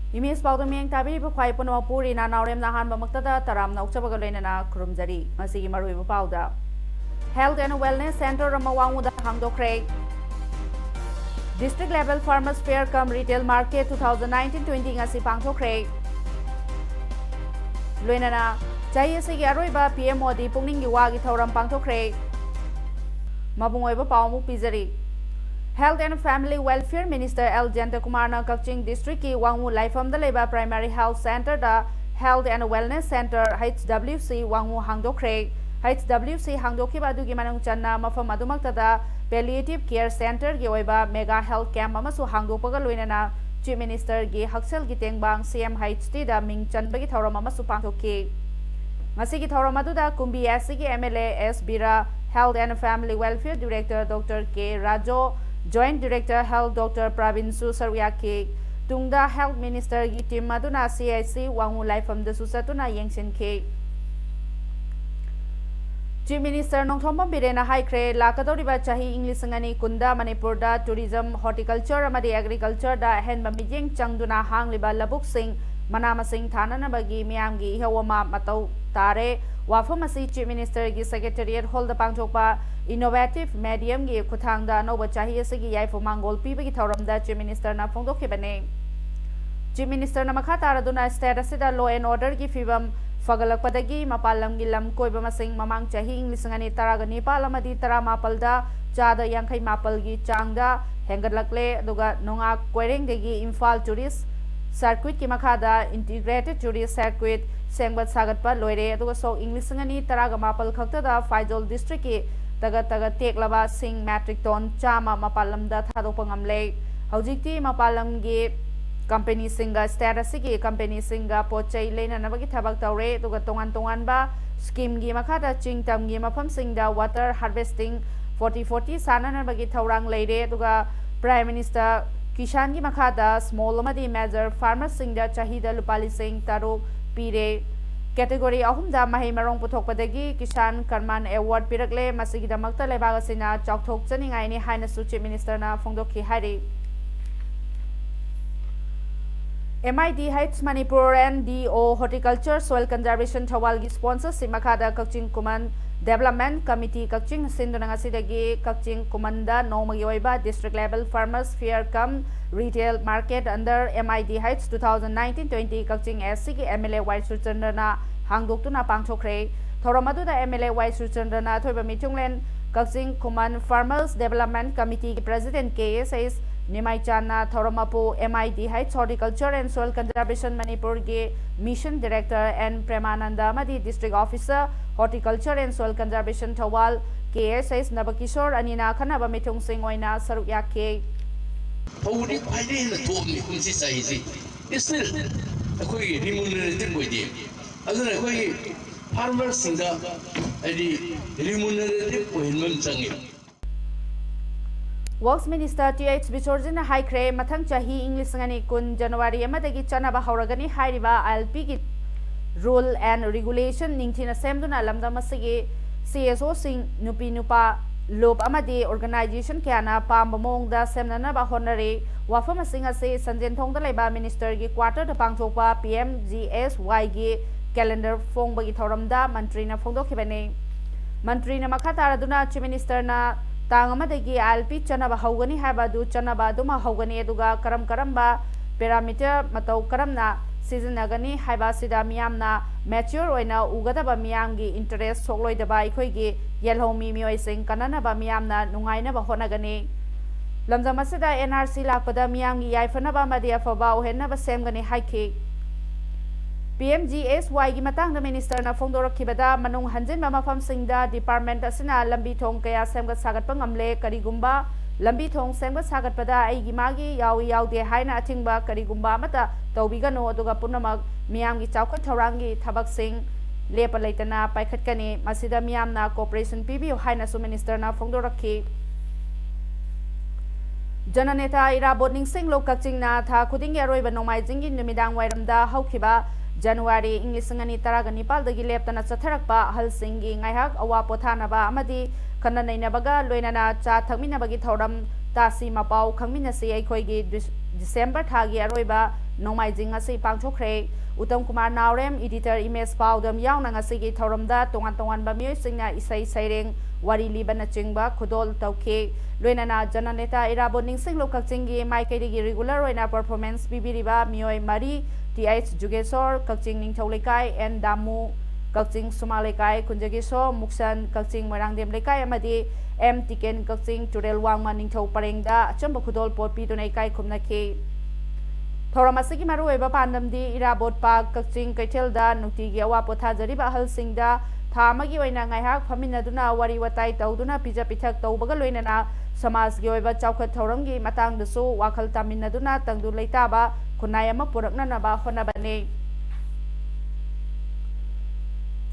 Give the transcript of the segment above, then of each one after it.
Imis Paodam yang tabi bukai puno puri na Naorem nahan bamaktada taram na uksa bagalena na kurumjari masigi marui Paodam. Health and Wellness Center Ramawanguda hangdokre. District Level Farmers Fair cum Retail Market 2019-20 ngasi pangthokre. Loina na chai sigi aroiba PM Modi pungning giwa gi thoram pangthokre. Mabungoiba pawmu pizari. Health and Family Welfare Minister L. Jantakumarna Kakching District ki Wangmu Laifam da leba Primary Health Center da Health and Wellness Center HWC Wangmu hangdokre. HWC hangdoki badu gi manung channa mafam adumakta da Palliative Care Center gi oiba Mega Health Camp amasu hangdopaga loinana Chief Minister gi Haksel gi tengbang CMHT da ming chanbagi thoram amasu pangthokki. Ngasi gi thoram adu da Kumbi SC gi MLA S Bira Health and Family Welfare Director Dr. K. Rajo Joint Director Health Dr. Pravin Sarwyake Tungda Health Minister gi team maduna CIC Wangmu Laifam da susatuna yengsin ke Chief Minister Nongthomba Birena haikre lakadoriba chahi English ngani kunda Manipur da tourism horticulture amadi agriculture da henba mijeng changduna hangliba labuk sing manamasing thanana bagi miyamgi ihawama matau tare wafam asi Chief Minister gi Secretariat Hall da pangthokpa Innovative Medium gi kuthangda no bachahi asigi yaifo mangol pibagi thoramda Chief Minister na phongdokhibane. Chief Minister na makha taraduna status da law and order gi fibam fagalakpadagi mapalam gi lam koiba masing mamang chahi inglisangani taraga nipal amadi tara mapal da chada yangkai mapal gi changda hengatlakle aduga nonga koireng degi Imphal Tourist Circuit ki makha da Integrated Tourist Circuit sengbat sagatpa loire aduga sok inglisangani taraga mapal khakta da Faizol District ki taga teklaba sing metric ton chama mapalam da thadokpa ngamle haujikti mapalam gi company singa status gi company singa pochai leina nabagi thabak tawre tuga tongan ba scheme gi makada chingtam gi mafam singda water harvesting 40-40 sanana bagi thaurang leire tuga Prime Minister Kishan gi makada small amadi major farmers singda chahida lupali sing taruk pire Category ahum da mahi marong puthokpadagi Kisan Karman Award pirakle masigidamakta lebaga sina chokthok chaningai ni haina Chief Minister na phongdokhi hari MIDH Manipur and DO Horticulture Soil Conservation Thawal gi sponsor simakada Kakching Kuman Development Committee Kakching sinduna ngasidagi Kakching Kumanda nomagi oiba District Level Farmers Fair cum Retail Market under MIDH 2019-20 Kakching SC gi MLA Y Suchandana hangdoktuna pangthokre thoramadu da MLA Y Suchandana thoiba mitunglen Kakching Kuman Farmers Development Committee gi President KSS Nimai Chana Thoramapu MIDH Horticulture and Soil Conservation Manipur gi Mission Director and Premananda Madi District Officer Horticulture and Soil Conservation Thawal KSS Nabakishore Anina Khanaba mitung sing oina saruk yakke Pauli paide na thomni kumsi saisi still akoi remunerative boidi aduna akoi farmer singa adi remunerative poinmam changi Works Minister TH Bichorjina haikre mathang chahi English ngani kun January amadagi chanaba hauragani hairiba ILP gi rule and regulation ningthina semduna lamda masigi CSO sing nupi nupa lob amadi organization kyana pamba mongda semnana ba honore wafam singa se sanjen thongda leba minister gi quarter da pangthokpa PMGSY gi calendar phong bagi thoramda mantri na phongdokhibane mantri na makha taraduna Chief Minister na tang amadagi ILP chanaba haugani haba du chanaba duma haugani aduga karam ba parameter matau karamna seasonagani haiba sida miyamna mature oina ugadaba miyamgi interest sokloidaba ikhoigi yelhomi mioi sing kananaba miyamna nungainaba honagani lamjamasida NRC lakpada miyamgi yaifanaba madi afaba ohenaba semgani haiki PMGSY gi matangda minister na phongdorakhibada manung hanjinba mafam singda department asina lambi thong kaya semga sagatpa ngamle karigumba lambi thong sengba sagatpada aigi magi yawi yaude haina athingba karigumba amata tawbigano aduga punamak miyamgi chawkhat thaurangi thabaksing lepa leitana paikhatkani masida miyamna cooperation pibiu haina su minister na phongdorakhi Jananeta Irabot Ningsing Lo Kakchingna Tha Khudingi Aroiba Nongmai Jinggi Numidang Wairamda Haukiba January English Ngani Taraganipal Dagi Leptana Chatharakpa Hal Singi Ngaihak Awa Pothanaba Amadi Kana Nainabaga Loinana Cha Thakminabagi Thoram Tasi Mapau Khangminasi Aikhoigi December Thagi Aroiba Nongmai Jing Asi Pangthokre Uttam Kumar Naorem editor image Paodam Yauna Ngasigi Thoramda Tongan Tongan Bamyoy Singna Isai Saireng Wari Libana Chingba Khudol Tauke Loinana Jananeta Irabot Ningsing Lo Kakchingi Maikaidigi regular Roina performance Bibiriba Mioy Mari TH Jugesor Kakching Ningthau Lekai and Damu Kakching Suma Lekai Kunjagiso Muksan Kakching Moirangdem Lekai Amadi M Tiken Kakching Turel Wangma Ningthau Parengda Achamba Khudol Potpi Dunaikai Khumnaki Thoramasigi Maru Eba Pandamdi Irabot Park Kakching Kaitelda Nutigi Awa Pothajariba Halsingda Thamagi Oina Ngaihak Phaminaduna Wari Watai Tauduna Pija Pithak Taubaga Loinana Samaj gi oiba chawkhat thauramgi matangdasu wakhal taminaduna tangdu leitaba khunai ama puraknanaba honabane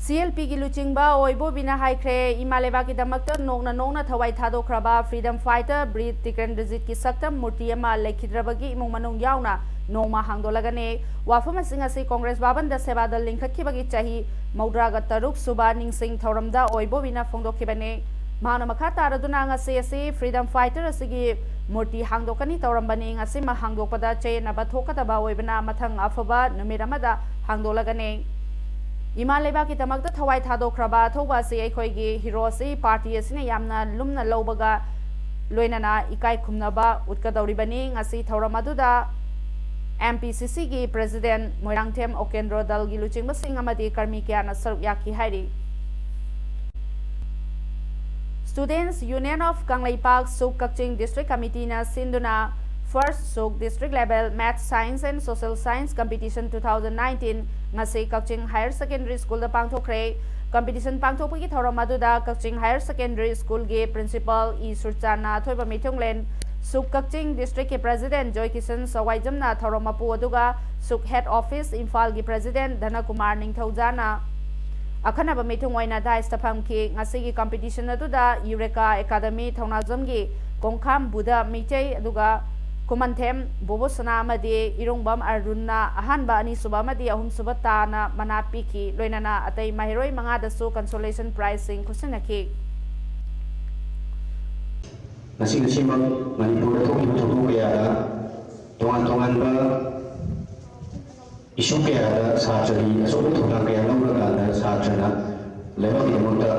CLP gi luchingba oibo bina haikre imaleba ki damakta nongna thawai thadokraba freedom fighter Breed Tikrandrajit ki saktam murti ama lekhidrabagi imong manung yauna nongma hangdolagane wafam asi Congress babanda sebadal lingkhatkibagi chahi maudraga taruk suba ningsing thauramda oibo bina phongdokhibane Mana makata raduna ngasi freedom fighter asigi murti hangdokani taurambani ngasi ma hangdokpada che na bathokata ba oibna mathang afaba numiramada hangdolagane Imaleba ki tamakta thawai thadokraba thoba se aikhoigi hero se party asina yamna lumna lowbaga loinana ikai khumnaba utkadawribani ngasi thawramaduda MPCC gi president Moirangthem Okendro dalgi luchingba sing amadi karmi kyana saruk yaki hairi Students Union of Kanglaipak Suk Kakching District Committee na sinduna First Suk District Level Math Science and Social Science Competition 2019 ngasi Kakching Higher Secondary School da pangthokre competition pangthokpagi thoramaduda Kakching Higher Secondary School ge principal E Surchana thoiba mithonglen Suk Kakching District ke President Joy Kisan Sawaijamna thoromapu aduga Suk Head Office Imphal gi President Dhana Kumar Ningthaujana Akhanaba mitungwaina da staphamki ngasigi competition aduda Eureka Academy Thaunajamgi Kongkham Buda Michei aduga Kumanthem Bobosana amadi Irungbam Arunna ahanba ani suba amadi ahum suba tana mana piki loinana atai mahiroi mangadasu consolation prize sing khusinaki Nasimang Manipur thokib thudu kaya tongan ba isu kaya sajari asobu thudang kaya lawraga sajana lebaki damuta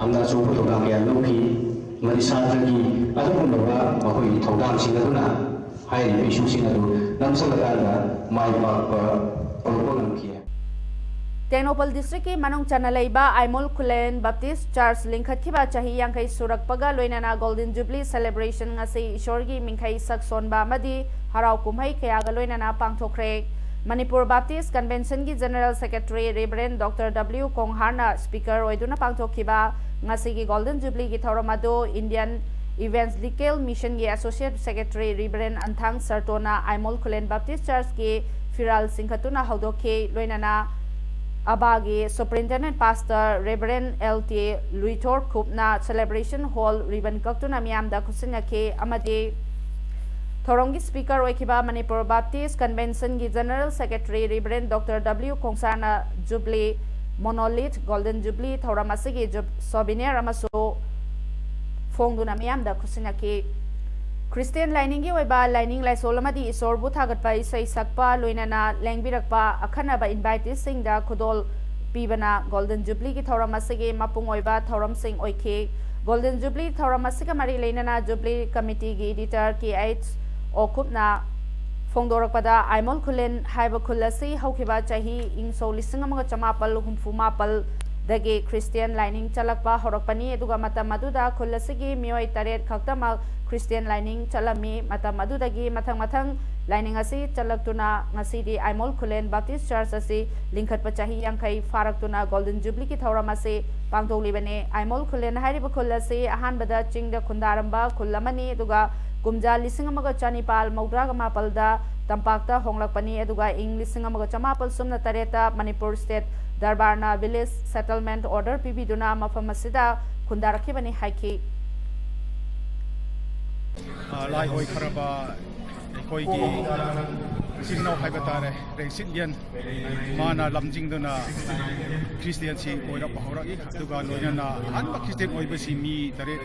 amna sobu thudang kaya lawki mari sajagi adumba mahoi thudang singaduna hai isu sinadu namsalada mai pa program kiya Tenopal District ki manung chanalaiba Aimol Kulen Baptist Church lingkhatkiba chahi yangkai surakpaga loinana Golden Jubilee celebration ngasi ishorgi mingkai saksonba amadi harau kumhai kayaga loinana pangthokre Manipur Baptist Convention ki General Secretary Reverend Dr. W. Kongharna Speaker oiduna pangthokkiba ngasi ki Golden Jubilee ki thauramado Indian Evangelical Mission ki Associate Secretary Reverend Anthang Sartona Aimol Kulen Baptist Church ki Firal Singkhatuna haudokhe loinana Abagi Superintendent Pastor Reverend L.T. Luitor Kupna Celebration Hall Ribbon Kaktuna Miyamda Kusinake Amadi Thorongi Speaker Oikiba Manipur Baptist Convention Gi General Secretary Reverend Dr. W. Kongsana Jubilee Monolith Golden Jubilee Thoramasigi Sobiner Amaso Fongduna Miyamda Kusinake Christian lining gi oiba lining lai solamadi isorbu thagatpa isai sakpa loinana lengbirakpa akhanaba invitees singda khudol pibana Golden Jubilee ki thoramasige mapung oiba thoram sing oike Golden Jubilee thoramasiga mari leinana Jubilee Committee gi editor KH Okupna Fongdorakpada Aimol Kulen haiba khulasi haukiba chahi ingso lisingamaga chamapal humfumapal dagi Christian lining chalakpa horakpani eduga matam aduda khulasigi mioi taret khaktamak Christian lining chalami matam adudagi mathang lining asi chalaktuna ngasidi Aimol Khulen Baptist Church asi lingkhat pachahi yangkai faraktuna Golden Jubilee ki thauram asi pangtholibane Aimol Khulen hairiba khul asi ahanbada chingda khundaramba khulamani aduga kumja lising amaga chanipal maudraga mapalda tampakta honglakpani aduga ing lising amaga chamapal sumna tareta Manipur State Darbarna Village Settlement Order pibiduna mafam asida khundarakibani haiki lai hoi kharaba koi gi signal hai batare resilian mana lamjing dona Christian si oira bahora gi duga loina na han ba Christian oi basi mi tare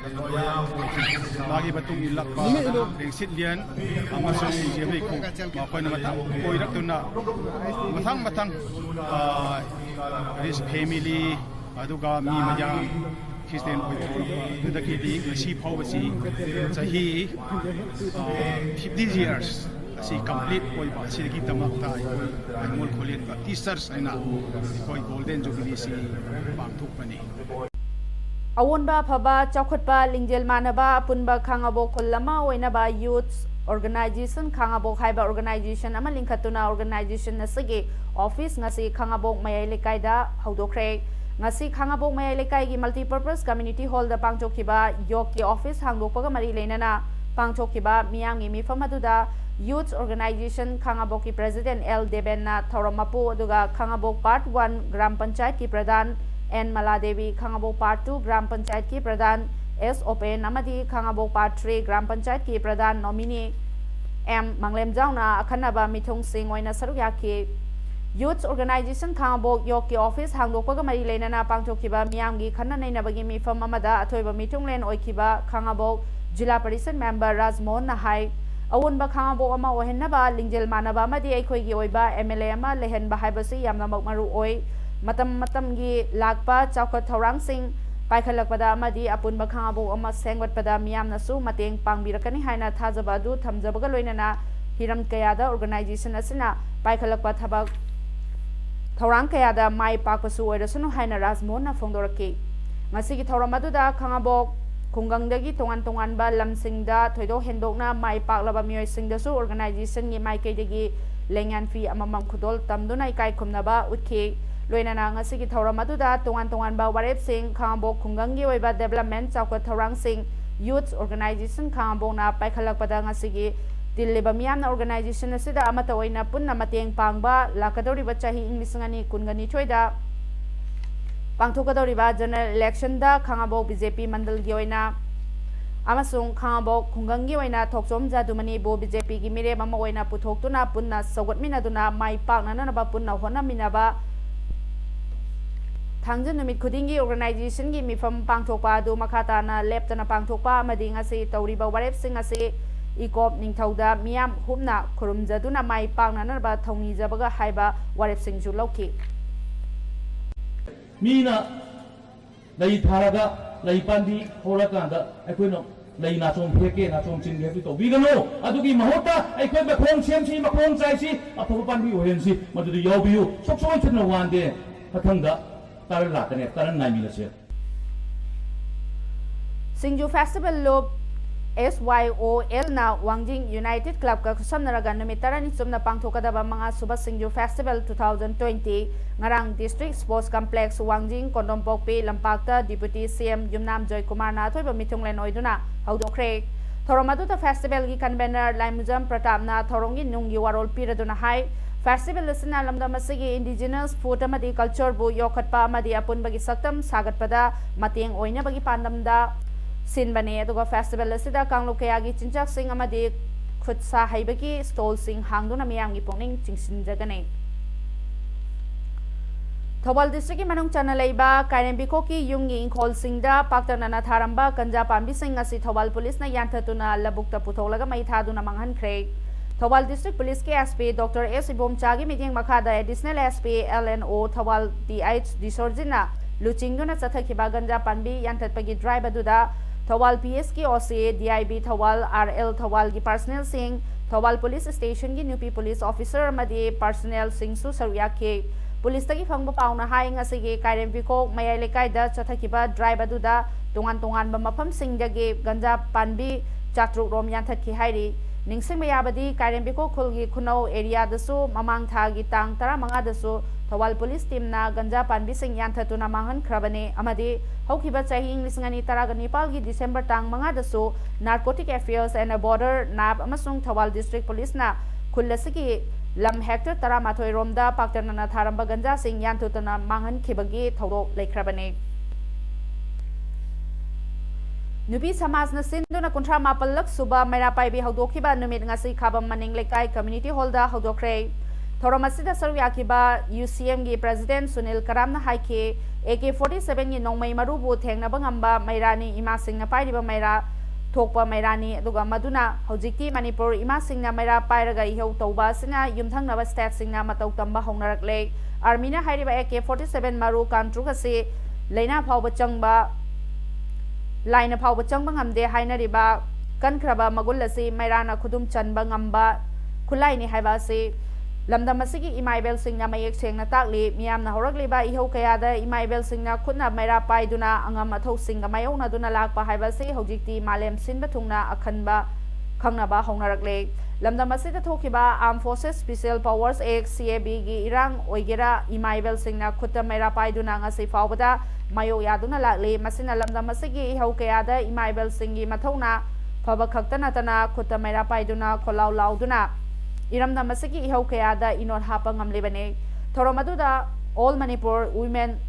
lagi batung ilakpa resilian amasang je hei ko ma koi na matang oira tuna matang this family aduga mi mayang Christian oi the kidi si phawasi sahi 50 years si complete oi ba si ki tamakta ai mol kholen ka teachers aina koi golden jubilee si bangthuk pani awonba phaba chawkhatpa lingjel manaba punba khangabo kollama oinaba youth organization khangabo haiba organization ama linkhatuna organization nasige office ngasi khangabo mayai lekaida haudokre ngasi khangabok mayai lekai gi multipurpose community hall da pangchokhiba yok ki office hangdokpaga mari leinana pangchokhiba miyamgi mifam aduda youth organization khangabok ki president L Debenna Thoramapu aduga khangabok part 1 gram panchayat ki pradhan N Maladevi khangabok part 2 gram panchayat ki pradhan S Open amadi khangabok part 3 gram panchayat ki pradhan nominee M Manglem Jauna akhanaba mithong sing oina saruk yakhi Youth Organization Khangabok Yoki Office Hangdokpaga mari leinana pangthokhiba miyamgi khanna nainabagi mifam amada athoiba mitunglen oikhiba Khangabok Jila Parishad Member Rajmohan Nahai awunba Khangabok ama ohennaba lingjel manaba amadi aikhoigi oiba MLA ama lehenba haibasi yamna maru oi matam gi lakpa chawkhat thorang sing paikhalakpada amadi apunba Khangabok ama sengwatpada miyamna su mateng pangbirakani haina thajaba du thamjabaga loinana hiram kayada organization asina paikhalakpa thabak Thorang kayada mai pakpasu oirasunu haina Rajmohan na phongdoraki ngasigi thoram aduda Khangabok khungangdagi tongan ba lamsingda thoido hendokna mai paklaba mioi singdasu organization gi mai kaidagi lengan fi amamam khudol tamduna ikai khumnaba utkhi loinana ngasigi thoram aduda tongan ba warep sing Khangabok khungangi oiba development chawkhat thorang sing youth organization Khangabok na paikhalakpada ngasigi Diliba miyamna organization asida amata oina punna mateng pangba lakadoriba chahi inglisangani kungani choida pangthokadoriba general election da Khangabok BJP mandal gi oina amasung Khangabok khungangi oina thoksom jadumani bo BJP gi mire mama oina puthoktuna punna sogotmina duna mai paknana ba punna hona minaba thangjan numit khudingi organization gi mifam pangthokpa du makhata na leptana pangthokpa amadi ngasi tawriba warep sing ase Ikop ningthauda miyam humna khurumjaduna mai paknanaba thongni jabaga haiba warep singju lauki Mina lay tharaga lay pandi horakanda aikoino lay na chom pheke na chom chin ge to bigano adugi mahota aikoi ba khong sem si ma khong chai si apho pandi ohen si madu yobiu sok soi thna wande pathangda tar la kane tar nai mi lase Singju Festival Lob SYOL na Wangjing United Club ka kusamnaraga numitarani sumna pangthokadaba mga Suba Singju Festival 2020 ngarang District Sports Complex Wangjing Kondompokpi Lampakta Deputy CM Yumnam Joy Kumar na thoiba mithunglen oiduna haudokre Thoromaduta Festival gi convener Laimujam Pratap na thorongi nunggi warol piraduna hai Festival asina lamdamasigi indigenous food amadi culture bu yokhatpa amadi apunbagi saktam sagatpada mateng oina bagi pandamda Sinbane aduga festival asida kangluk kayagi chinchak sing amadi khutsa haibagi stall sing hangduna miyamgi pongning chingsinjagane Thobal district ki manung chana leiba Kairembiko ki yungi inkhol singda paktanana tharamba kanja pambi sing asi Thobal police na yanthatuna labukta putholaga mai thaduna manghankhre Thobal district police ki SP Dr S Ibomchagi meeting makhada additional SP LNO Thobal DH Disorjina luchingduna chathakhiba ganja pambi yanthatpagi drive aduda Thobal PS ki OCA DIB Thobal RL Thobal ki personnel sing Thobal police station ki nupi police officer amadi personnel sing su saruyakhe police tagi phangba pauna haing asigi Kairembiko mayai lekai da chathakiba drive aduda tongan ba mafam sing dagi ganja panbi chatruk rom yanthakhi hairi ningsingba yabadi kairembiko khulgi khunau area dasu mamang thagi tang 15 dasu thawal police team na ganja panbi sing yanthatuna manghan khrabane amadi haukiba chahi lisingani taraga nepal gi December tang 5 dasu narcotic affairs and border nab amasung thawal district police na khullasigi lam hector 13 romda paktanana tharamba ganja sing yanthutuna manghan khibagi thawrok leikrabane Nubi Samaj na sinduna kuntra mapalak suba maira paibi haudokiba numit ngasi khabam maning lekai community hall da haudokre thoramasida sarwiakiba UCM gi president Sunil Karam na haike AK47 gi nongmai marubu thengna bangamba mairani ima singna pairiba maira thokpa mairani aduga maduna hojikti Manipur ima singna maira pairaga ihau tauba sina yumthangnaba state singna matau tamba hongnarakle army na hairiba AK47 maru kantrugase leina phawba changba Laina phawba changba ngamde hainariba kankraba magul asi mairana khudum chanba ngamba khulai ni haiba se lamdam asigi imaibel singna mayek sengna takli miyamna horagliba ihau kayada imaibel singna khutna maira paiduna angam athau singa mayona duna lakpa haiba se hojikti malem sinba thungna akhanba khangnaba hongnarakle lamdam asida thokiba Armed Forces Special Powers Act CAB gi irang oigera imaibel singna khutta maira paiduna ngasi phawbada mayo yaduna lakle masina lamdam asigi ihau kayada imaibel singi mathona phaba khaktana tana khutta maira paiduna kholau lauduna iramdam asigi ihau kayada inot hapa ngamlebane thoromaduda All Manipur Women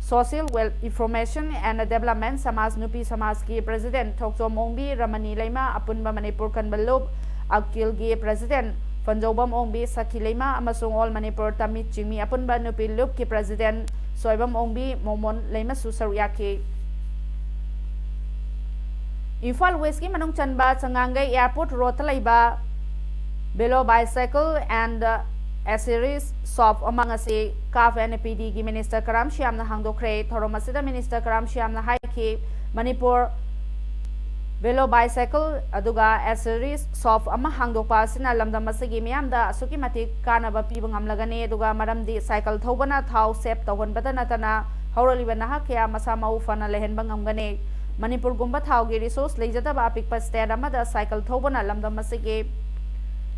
Social Wealth Information and Development Samaj Nupi Samaj ki President Thoksom Ongbi Ramani Leima Apunba Manipur Kanbalub Akil gi President Fanjobam Ongbi Sakhi Leima amasung All Manipur Tamit Chimi Apunba Nupi Lup ki President Soibam Ongbi Momon Leima Susaruyaki Imphal West ki Manung Chanba Changangai Airport Road Talaiba Below Bicycle and Accessories Shop among us CAF and PD gi Minister Karam Shyam na hangdokre thoromasida Minister Karam Shyam na haiki Manipur Below Bicycle aduga Accessories Shop ama hangdokpa sina lamdam asigi miyamda asuki matik kanaba piba ngamlagani aduga maramdi cycle thobana thau sep tawhonbada natana hauraliba naha kya masa mau fana lehenba ngamgani Manipur gumba thau gi resource leijadaba apikpa state amada cycle thobana lamdam asigi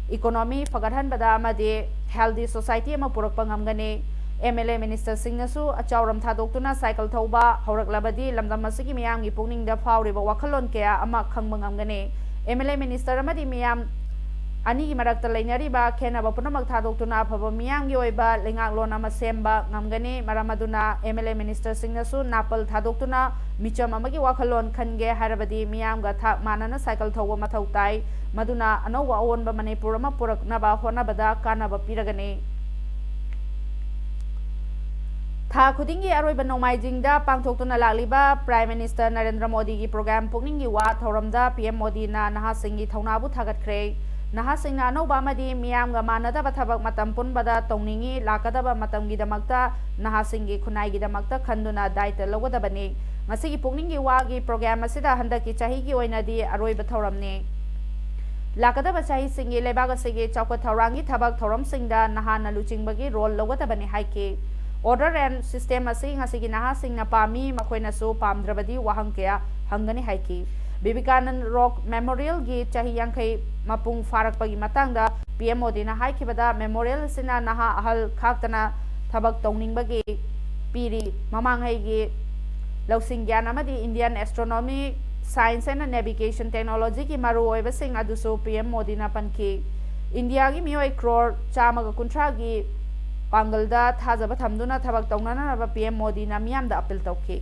Economy Fagahanbada amadi Healthy Society ama purakpa ngamgani MLA Minister Singnasu achauram thadokuna cycle thauba horaklabadi lamdam asigi miyamgi pungning da phawriba wakhalon kaya ama khangba ngamgani MLA Minister amadi miyam ani gi marakta leinariba khenaba punamak thadokuna phaba miyamgi oiba lengaklon ama semba ngamgani maramaduna MLA Minister Singnasu napal thadokuna micham amagi wakhalon khange harabadi miyamga thak manana cycle thauba mathau tai maduna anowa awonba Manipur ama puraknaba honabada kanaba piragani Tha khudingi aroiba nomaijingda pangthoktuna lakliba Prime Minister Narendra Modi gi program pukningi wa thoramda PM Modi na naha singi thaunabu thagatkre naha singna anoba amadi miyamga manadaba thabak matam punbada tongningi lakadaba matamgi damakta naha singi khunai gi damakta khanduna daita logodabani ngasigi pukningi wa gi program asida handaki chahi gi oinadi aroiba thoramni Lakadaba chahi singi lebaga sigi chawka thaurangi thabak thoram singda nahana luchingbagi role logadabani haike Order and system asi ngasigi naha singna pami makoina su pamdrabadi wahang kaya hangani haike Bibikanan Rock Memorial gi chahi yangkai mapung farakpagi matangda PM Modi na haikibada memorial sina naha ahal khaktana thabak tongningbagi piri mamanghai gi lausing gyan amadi Indian Astronomy Science and Navigation Technology ki maru oiba sing adusu PM Modi na panki India gi mioi crore chamaga kuntra gi pangalda thajaba thamduna thabak tawnana ba PM Modi na miyamda appeal tawki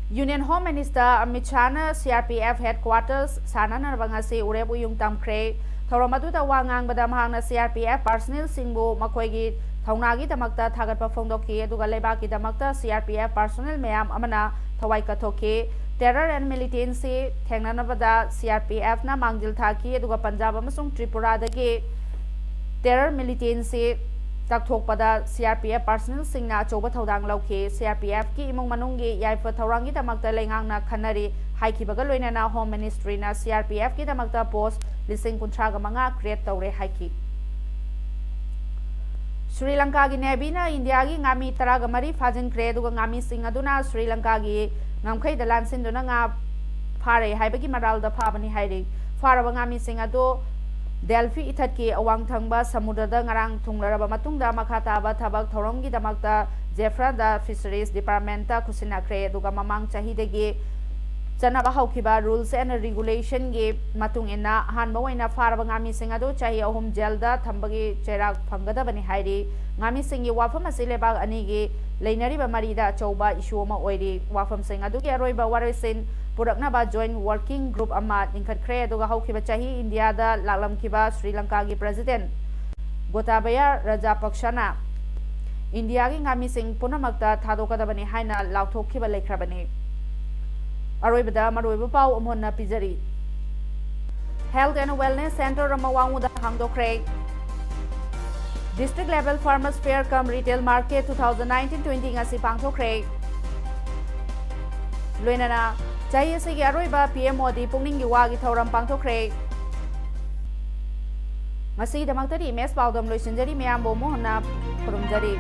Union Home Minister Amit Shah na CRPF headquarters sanana bangase urebu yung tamkre thoramadu da wangang badam hangna CRPF personnel singbu makoigi thaunagi damakta thagatpa phongdoki aduga lebaki damakta CRPF personnel mayam amana thawai kathoki terror and militancy thengnanabada CRPF na mangjil thaki aduga Punjab amasung Tripura dagi terror militancy takthokpada CRPF personnel singna choba thodang lauki CRPF ki imong manunggi yaifa thaurangi damakta lengangna khanari haikibaga loinana Home Ministry na CRPF ki damakta post lising kuntraga manga create tawre haiki Sri Lanka gi Navy na India gi ngami taraga mari fajin kre duga ngami sing aduna Sri Lanka gi ngamkhai dalan sinduna nga ꯐꯥꯔꯦ ꯍꯥꯏꯕꯒꯤ ꯃꯔꯥꯜꯗ ꯐꯥꯕꯅꯤ ꯍꯥꯏꯔꯤ ꯐꯥꯔꯕ ꯉꯥꯃꯤꯁꯤꯡ ꯑꯗꯨ ꯗꯦꯜꯐꯤ ꯏꯊꯠꯀꯤ ꯑꯋꯥꯡ ꯊꯪꯕ ꯁꯃꯨꯗ꯭ꯔꯗ ꯉꯔꯥꯡ ꯊꯨꯡꯂꯔꯕ ꯃꯇꯨꯡꯗ ꯃꯈꯥ ꯇꯥꯕ ꯊꯕꯛ ꯊꯧꯔꯝꯒꯤꯗꯃꯛꯇ ꯖꯦꯐ꯭ꯔꯥꯗ ꯐꯤꯁꯔꯤꯁ ꯗꯤꯄꯥꯔꯠꯃꯦꯟꯇ ꯈꯨꯠꯁꯤꯟꯅꯈ꯭ꯔꯦ ꯑꯗꯨꯒ ꯃꯃꯥꯡ ꯆꯍꯤꯗꯒꯤ ꯆꯠꯅꯕ ꯍꯧꯈꯤꯕ ꯔꯨꯜꯁ ꯑꯦꯟड ꯔꯤꯒꯨꯂꯦꯁꯟꯒꯤ ꯃꯇꯨꯡ ꯏꯟꯅ ꯑꯍꯥꯟꯕ ꯑꯣꯏꯅ ꯐꯥꯔꯕ ꯉꯥꯃꯤꯁꯤꯡ ꯑꯗꯨ ꯆꯍꯤ 3 ꯖꯦꯜꯗ ꯊꯝꯕꯒꯤ ꯆꯩꯔꯥꯛ ꯐꯪꯒꯗꯕꯅꯤ ꯍꯥꯏꯔꯤ ꯉꯥꯃꯤꯁꯤꯡꯒꯤ ꯋꯥꯐꯝ ꯑꯁꯤ ꯂꯩꯕꯥꯛ ꯑꯅꯤꯒꯤ ꯂꯩꯅꯔꯤꯕ ꯃꯔꯤꯗ ꯑꯆꯧꯕ ꯏꯁꯨ ꯑꯃ ꯑꯣꯏꯔꯤ ꯋꯥꯐꯝꯁꯤꯡ ꯑꯗꯨꯒꯤ ꯑꯔꯣꯏꯕ ꯋꯥꯔꯣꯏꯁꯤꯟ ꯄꯨꯔꯛꯅꯕ ꯖꯣꯏꯟ ꯋꯥꯔꯀꯤꯡ ꯒ꯭ꯔꯨꯞ ꯑꯃ ꯂꯤꯡꯈꯠꯈ꯭ꯔꯦ ꯑꯗꯨꯒ ꯍꯧꯈꯤꯕ ꯆꯍꯤ ꯏꯟꯗꯤꯌꯥꯗ ꯂꯥꯛꯂꯝꯈꯤꯕ ꯁ꯭ꯔꯤ ꯂꯪꯀꯥꯒꯤ ꯄ꯭ꯔꯦꯁꯤꯗꯦꯟꯠ ꯒꯣꯇꯥꯕꯌꯥ ꯔꯥꯖꯥꯄꯛꯁꯥꯅ ꯏꯟꯗꯤꯌꯥꯒꯤ ꯉꯥꯃꯤꯁꯤꯡ ꯄꯨꯝꯅꯃꯛꯇ ꯊꯥꯗꯣꯛꯀꯗꯕꯅꯤ ꯍꯥꯏꯅ ꯂꯥꯎꯊꯣꯛꯈꯤꯕ ꯂꯩꯈ꯭ꯔꯕꯅꯤ अरोइबदा मरोइब पाउ अमोन्ना पिजरी हेल्थ एंड वेलनेस सेंटर अमा वांगुदा हांगदोख्रे डिस्ट्रिक्ट लेवल फार्मर्स फेयर कम रिटेल मार्केट 2019-20 ngasi pangthokre लोइनाना चाहि असिगी अरोइबा पीएमओडी पुंगनिंगी वागी थौरम pangthokre ngasi damakta ri mes paodam loisinjari meyambo mohna khurumjari